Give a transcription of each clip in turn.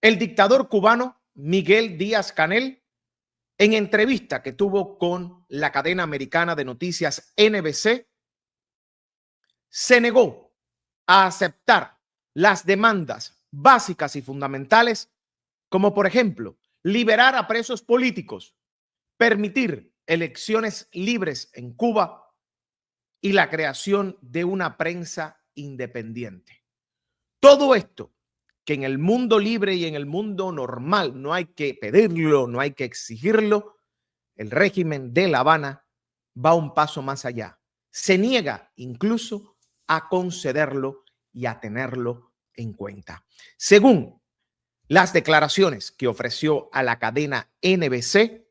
El dictador cubano Miguel Díaz-Canel, en entrevista que tuvo con la cadena americana de noticias NBC, se negó a aceptar las demandas básicas y fundamentales, como por ejemplo, liberar a presos políticos, permitir elecciones libres en Cuba y la creación de una prensa independiente. Todo esto que en el mundo libre y en el mundo normal no hay que pedirlo, no hay que exigirlo, el régimen de La Habana va un paso más allá. Se niega incluso a concederlo y a tenerlo en cuenta. Según las declaraciones que ofreció a la cadena NBC,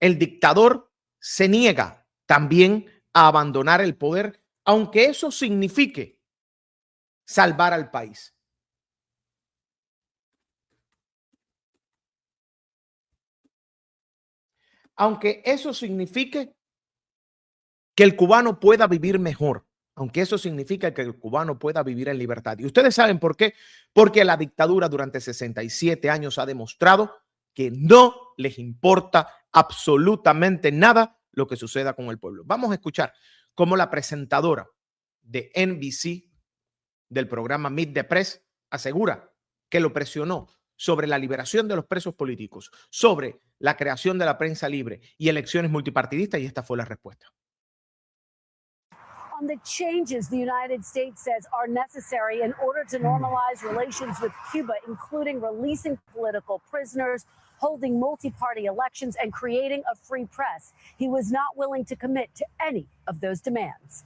el dictador se niega también a abandonar el poder, aunque eso signifique salvar al país. Aunque eso signifique que el cubano pueda vivir mejor, aunque eso significa que el cubano pueda vivir en libertad. ¿Y ustedes saben por qué? Porque la dictadura durante 67 años ha demostrado que no les importa absolutamente nada lo que suceda con el pueblo. Vamos a escuchar cómo la presentadora de NBC del programa Meet the Press asegura que lo presionó sobre la liberación de los presos políticos, sobre la creación de la prensa libre y elecciones multipartidistas, y esta fue la respuesta. On the changes the United States says are necessary in order to normalize relations with Cuba, including releasing political prisoners, holding multi-party elections, and creating a free press. He was not willing to commit to any of those demands.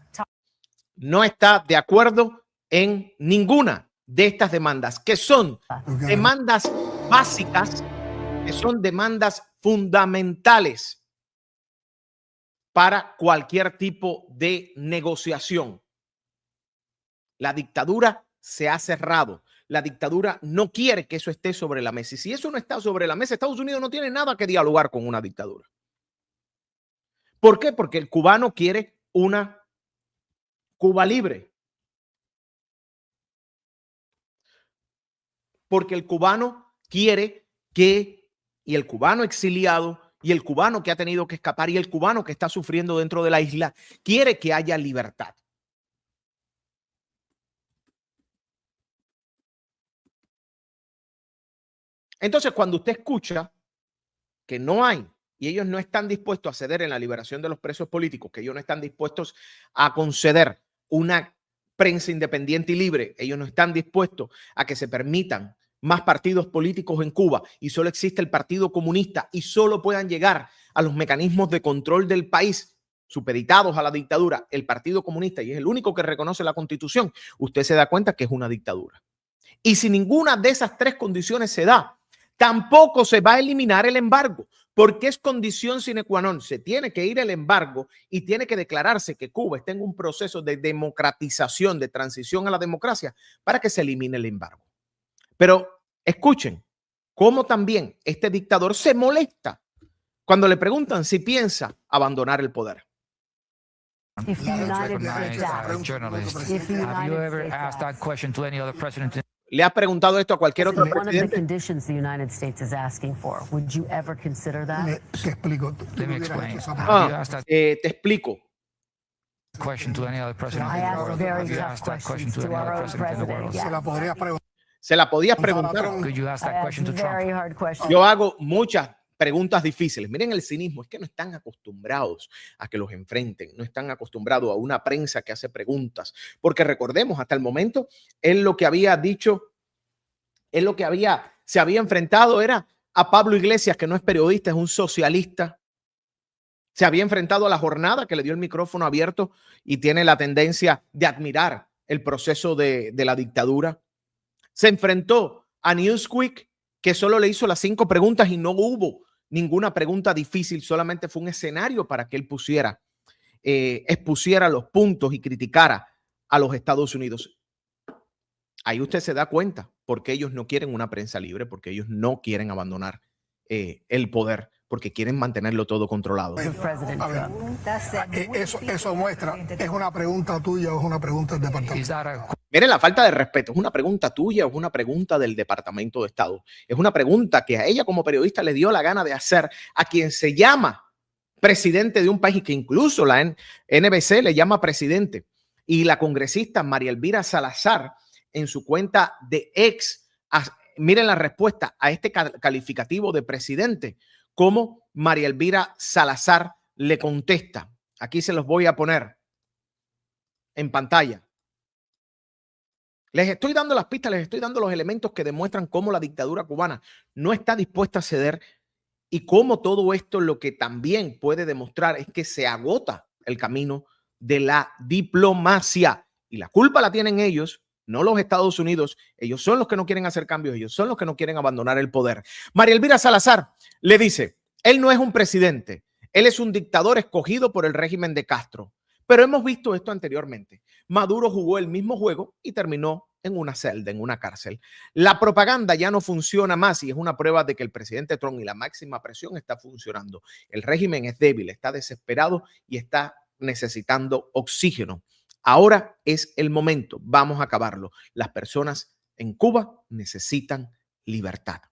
No está de acuerdo en ninguna de estas demandas, que son demandas básicas, que son demandas fundamentales para cualquier tipo de negociación. La dictadura se ha cerrado. La dictadura no quiere que eso esté sobre la mesa. Y si eso no está sobre la mesa, Estados Unidos no tiene nada que dialogar con una dictadura. ¿Por qué? Porque el cubano quiere una Cuba libre. Porque el cubano quiere que, y el cubano exiliado, y el cubano que ha tenido que escapar, y el cubano que está sufriendo dentro de la isla, quiere que haya libertad. Entonces, cuando usted escucha que no hay, y ellos no están dispuestos a ceder en la liberación de los presos políticos, que ellos no están dispuestos a conceder una prensa independiente y libre, ellos no están dispuestos a que se permitan más partidos políticos en Cuba y solo existe el Partido Comunista y solo puedan llegar a los mecanismos de control del país supeditados a la dictadura el Partido Comunista, y es el único que reconoce la Constitución, usted se da cuenta que es una dictadura. Y si ninguna de esas tres condiciones se da, tampoco se va a eliminar el embargo, porque es condición sine qua non. Se tiene que ir el embargo y tiene que declararse que Cuba está en un proceso de democratización, de transición a la democracia, para que se elimine el embargo. Pero escuchen cómo también este dictador se molesta cuando le preguntan si piensa abandonar el poder. ¿Le has preguntado esto a cualquier otro presidente? Te explico. Se la podías preguntar. Yo hago muchas preguntas difíciles. Miren el cinismo, es que no están acostumbrados a que los enfrenten, no están acostumbrados a una prensa que hace preguntas, porque recordemos, hasta el momento, él lo que había dicho, se había enfrentado era a Pablo Iglesias, que no es periodista, es un socialista. Se había enfrentado a La Jornada, que le dio el micrófono abierto y tiene la tendencia de admirar el proceso de la dictadura. Se enfrentó a Newsweek, que solo le hizo las 5 preguntas y no hubo ninguna pregunta difícil, solamente fue un escenario para que él expusiera los puntos y criticara a los Estados Unidos. Ahí usted se da cuenta porque ellos no quieren una prensa libre, porque ellos no quieren abandonar el poder, porque quieren mantenerlo todo controlado. A ver, eso muestra, ¿es una pregunta tuya o es una pregunta del departamento? Miren la falta de respeto. ¿Es una pregunta tuya o es una pregunta del Departamento de Estado? Es una pregunta que a ella como periodista le dio la gana de hacer a quien se llama presidente de un país, que incluso la NBC le llama presidente. Y la congresista María Elvira Salazar, en su cuenta de ex, miren la respuesta a este calificativo de presidente, cómo María Elvira Salazar le contesta. Aquí se los voy a poner en pantalla. Les estoy dando las pistas, les estoy dando los elementos que demuestran cómo la dictadura cubana no está dispuesta a ceder y cómo todo esto lo que también puede demostrar es que se agota el camino de la diplomacia. Y la culpa la tienen ellos, no los Estados Unidos. Ellos son los que no quieren hacer cambios, ellos son los que no quieren abandonar el poder. María Elvira Salazar le dice, él no es un presidente, él es un dictador escogido por el régimen de Castro. Pero hemos visto esto anteriormente. Maduro jugó el mismo juego y terminó en una celda, en una cárcel. La propaganda ya no funciona más y es una prueba de que el presidente Trump y la máxima presión está funcionando. El régimen es débil, está desesperado y está necesitando oxígeno. Ahora es el momento, vamos a acabarlo. Las personas en Cuba necesitan libertad.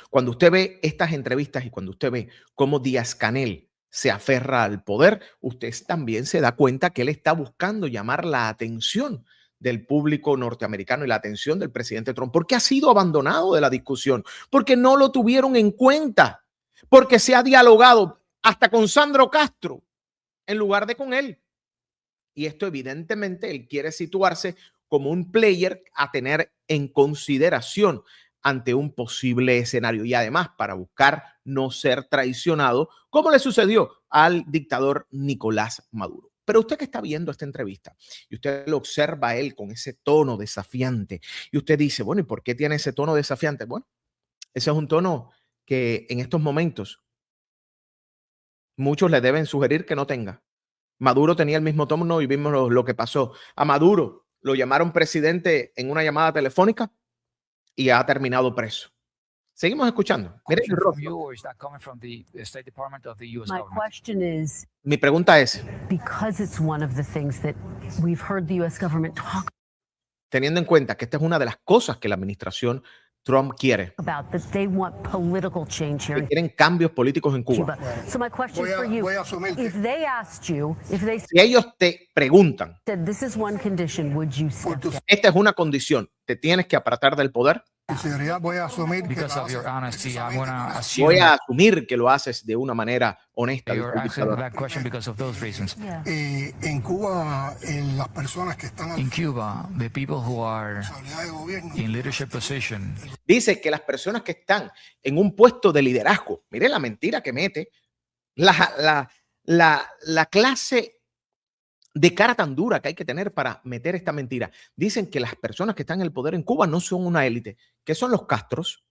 Cuando usted ve estas entrevistas y cuando usted ve cómo Díaz-Canel se aferra al poder, usted también se da cuenta que él está buscando llamar la atención del público norteamericano y la atención del presidente Trump, porque ha sido abandonado de la discusión, porque no lo tuvieron en cuenta, porque se ha dialogado hasta con Sandro Castro en lugar de con él. Y esto evidentemente él quiere situarse como un player a tener en consideración ante un posible escenario y además para buscar no ser traicionado, como le sucedió al dictador Nicolás Maduro. Pero usted que está viendo esta entrevista y usted lo observa a él con ese tono desafiante y usted dice, bueno, ¿y por qué tiene ese tono desafiante? Bueno, ese es un tono que en estos momentos muchos le deben sugerir que no tenga. Maduro tenía el mismo tono y vimos lo que pasó. A Maduro lo llamaron presidente en una llamada telefónica y ha terminado preso. Seguimos escuchando. Miren el rostro. Mi pregunta es, because it's one of the things that we've heard the US government talk teniendo en cuenta que esta es una de las cosas que la administración Trump quiere, about, that they want political change here que in quieren cambios políticos en Cuba. Cuba. So my question for you, if they asked you, if they Si ellos te preguntan, said this is one condition, would you step down? esta es una condición, te tienes que apartar del poder, Voy a asumir que Because of your honesty, I want to assume voy a asumir que lo haces de una manera honesta. that you're answering dictador. that question because of those reasons. Yeah. en Cuba las personas que están In en Cuba, the people who are responsabilidad de gobierno in leadership position, Dice que las personas que están en un puesto de liderazgo, mire la mentira que mete, la clase de cara tan dura que hay que tener para meter esta mentira. Dicen que las personas que están en el poder en Cuba no son una élite, que son los Castros,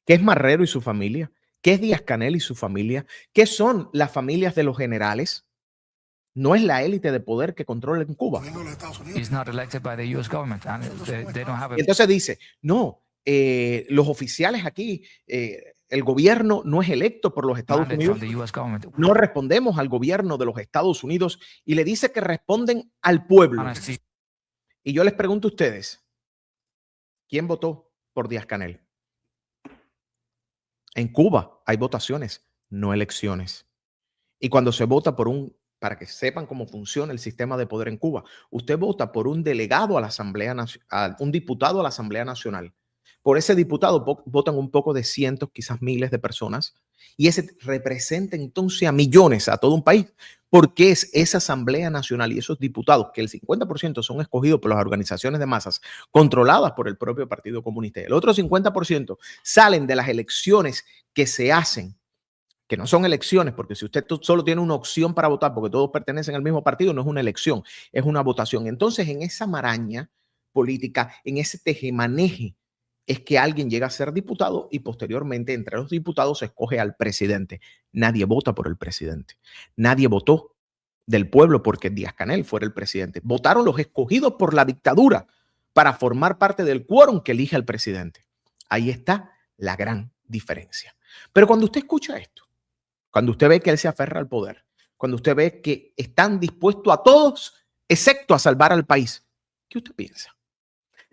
que es Marrero y su familia, que es Díaz-Canel y su familia, que son las familias de los generales. No es la élite de poder que controla en Cuba. de los Estados Unidos. is not elected by the U.S. government, and they don't have Y a entonces dice, no, los oficiales aquí, el gobierno no es electo por los Estados mandate Unidos. from the U.S. government. No respondemos al gobierno de los Estados Unidos y le dice que responden al pueblo. Honesty. Y yo les pregunto a ustedes, ¿quién votó por Díaz-Canel? En Cuba hay votaciones, no elecciones. Y cuando se vota para que sepan cómo funciona el sistema de poder en Cuba, usted vota por un delegado a la Asamblea Nacional, un diputado a la Asamblea Nacional. Por ese diputado votan un poco de cientos, quizás miles de personas, y ese representa entonces a millones, a todo un país, porque es esa Asamblea Nacional y esos diputados, que el 50% son escogidos por las organizaciones de masas controladas por el propio Partido Comunista, y el otro 50% salen de las elecciones que se hacen, que no son elecciones, porque si usted solo tiene una opción para votar, porque todos pertenecen al mismo partido, no es una elección, es una votación. Entonces, en esa maraña política, en ese tejemaneje, es que alguien llega a ser diputado y posteriormente entre los diputados se escoge al presidente. Nadie vota por el presidente. Nadie votó del pueblo porque Díaz-Canel fuera el presidente. Votaron los escogidos por la dictadura para formar parte del quórum que elige al presidente. Ahí está la gran diferencia. Pero cuando usted escucha esto, cuando usted ve que él se aferra al poder, cuando usted ve que están dispuestos a todos, excepto a salvar al país, ¿Qué usted piensa?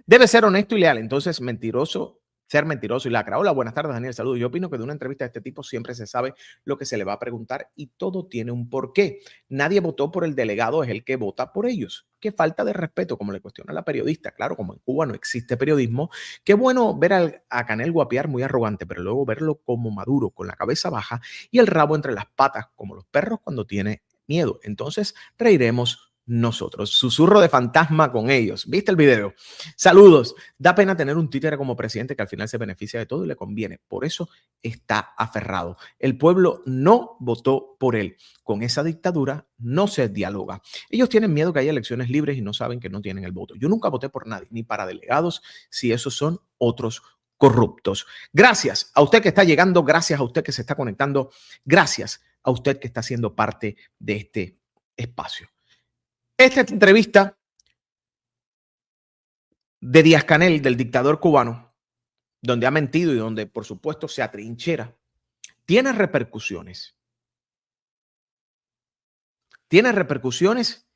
Debe ser honesto y leal, entonces ser mentiroso y lacra. Hola, buenas tardes, Daniel, saludos. Yo opino que de una entrevista de este tipo siempre se sabe lo que se le va a preguntar y todo tiene un porqué. Nadie votó por el delegado, es el que vota por ellos. Qué falta de respeto, como le cuestiona la periodista. Claro, como en Cuba no existe periodismo, qué bueno ver a Canel guapear muy arrogante, pero luego verlo como Maduro, con la cabeza baja y el rabo entre las patas, como los perros cuando tiene miedo. Entonces reiremos nosotros. Susurro de fantasma con ellos. ¿Viste el video? Saludos. Da pena tener un títere como presidente que al final se beneficia de todo y le conviene. Por eso está aferrado. El pueblo no votó por él. Con esa dictadura no se dialoga. Ellos tienen miedo que haya elecciones libres y no saben que no tienen el voto. Yo nunca voté por nadie, ni para delegados, si esos son otros corruptos. Gracias a usted que está llegando, gracias a usted que se está conectando, gracias a usted que está siendo parte de este espacio. Esta entrevista de Díaz-Canel, del dictador cubano, donde ha mentido y donde, por supuesto, se atrinchera, tiene repercusiones. Tiene repercusiones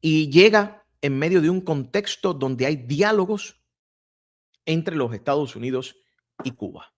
y llega en medio de un contexto donde hay diálogos entre los Estados Unidos y Cuba.